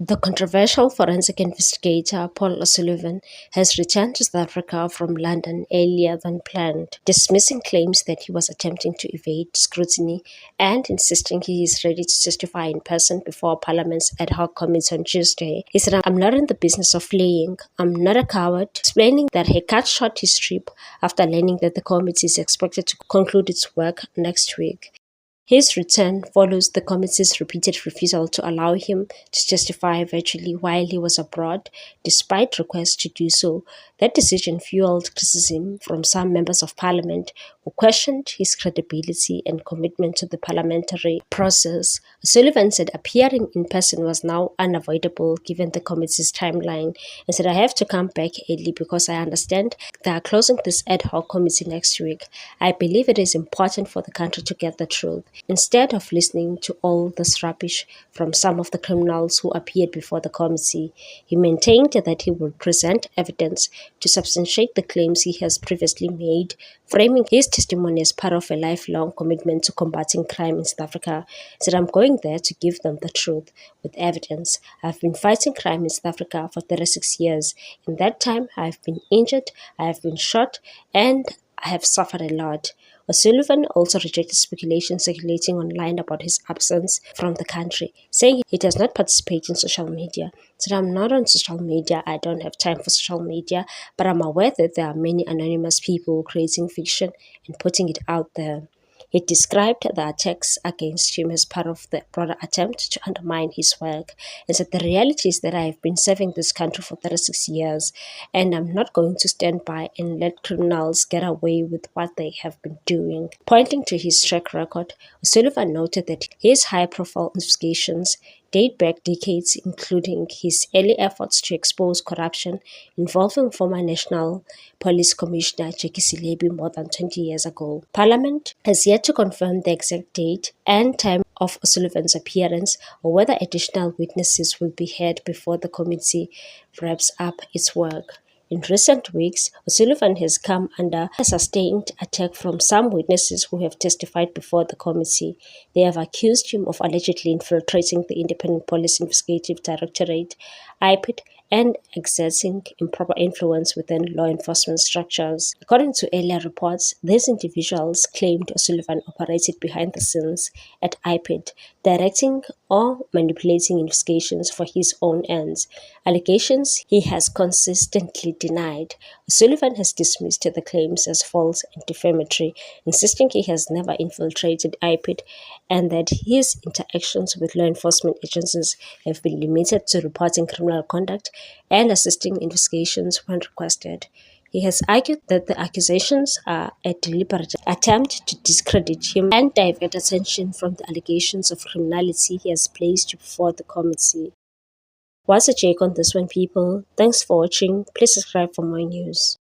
The controversial forensic investigator Paul O'Sullivan has returned to South Africa from London earlier than planned, dismissing claims that he was attempting to evade scrutiny and insisting he is ready to testify in person before Parliament's ad hoc committee on Tuesday. He said, "I'm not in the business of fleeing. I'm not a coward," explaining that he cut short his trip after learning that the committee is expected to conclude its work next week. His return follows the committee's repeated refusal to allow him to testify virtually while he was abroad, despite requests to do so. That decision fueled criticism from some members of parliament who questioned his credibility and commitment to the parliamentary process. Sullivan said appearing in person was now unavoidable given the committee's timeline, and said, "I have to come back early because I understand they are closing this ad hoc committee next week. I believe it is important for the country to get the truth." Instead of listening to all this rubbish from some of the criminals who appeared before the committee, he maintained that he would present evidence to substantiate the claims he has previously made, framing his testimony as part of a lifelong commitment to combating crime in South Africa. He said, "I'm going there to give them the truth with evidence. I've been fighting crime in South Africa for 36 years. In that time, I've been injured, I have been shot, and I have suffered a lot." O'Sullivan also rejected speculation circulating online about his absence from the country, saying he does not participate in social media. He said, "I'm not on social media, I don't have time for social media, but I'm aware that there are many anonymous people creating fiction and putting it out there." He described the attacks against him as part of the broader attempt to undermine his work, and said, "The reality is that I have been serving this country for 36 years, and I'm not going to stand by and let criminals get away with what they have been doing." Pointing to his track record, Sullivan noted that his high-profile investigations date back decades, including his early efforts to expose corruption involving former National Police Commissioner Jackie Selebi more than 20 years ago. Parliament has yet to confirm the exact date and time of O'Sullivan's appearance or whether additional witnesses will be heard before the committee wraps up its work. In recent weeks, O'Sullivan has come under a sustained attack from some witnesses who have testified before the committee. They have accused him of allegedly infiltrating the Independent Police Investigative Directorate, IPID, and exerting improper influence within law enforcement structures. According to earlier reports, these individuals claimed O'Sullivan operated behind the scenes at IPID, directing or manipulating investigations for his own ends, allegations he has consistently denied. O'Sullivan has dismissed the claims as false and defamatory, insisting he has never infiltrated IPID and that his interactions with law enforcement agencies have been limited to reporting criminal conduct and assisting investigations when requested. He has argued that the accusations are a deliberate attempt to discredit him and divert attention from the allegations of criminality he has placed before the committee. What's your take on this one, people? Thanks for watching. Please subscribe for more news.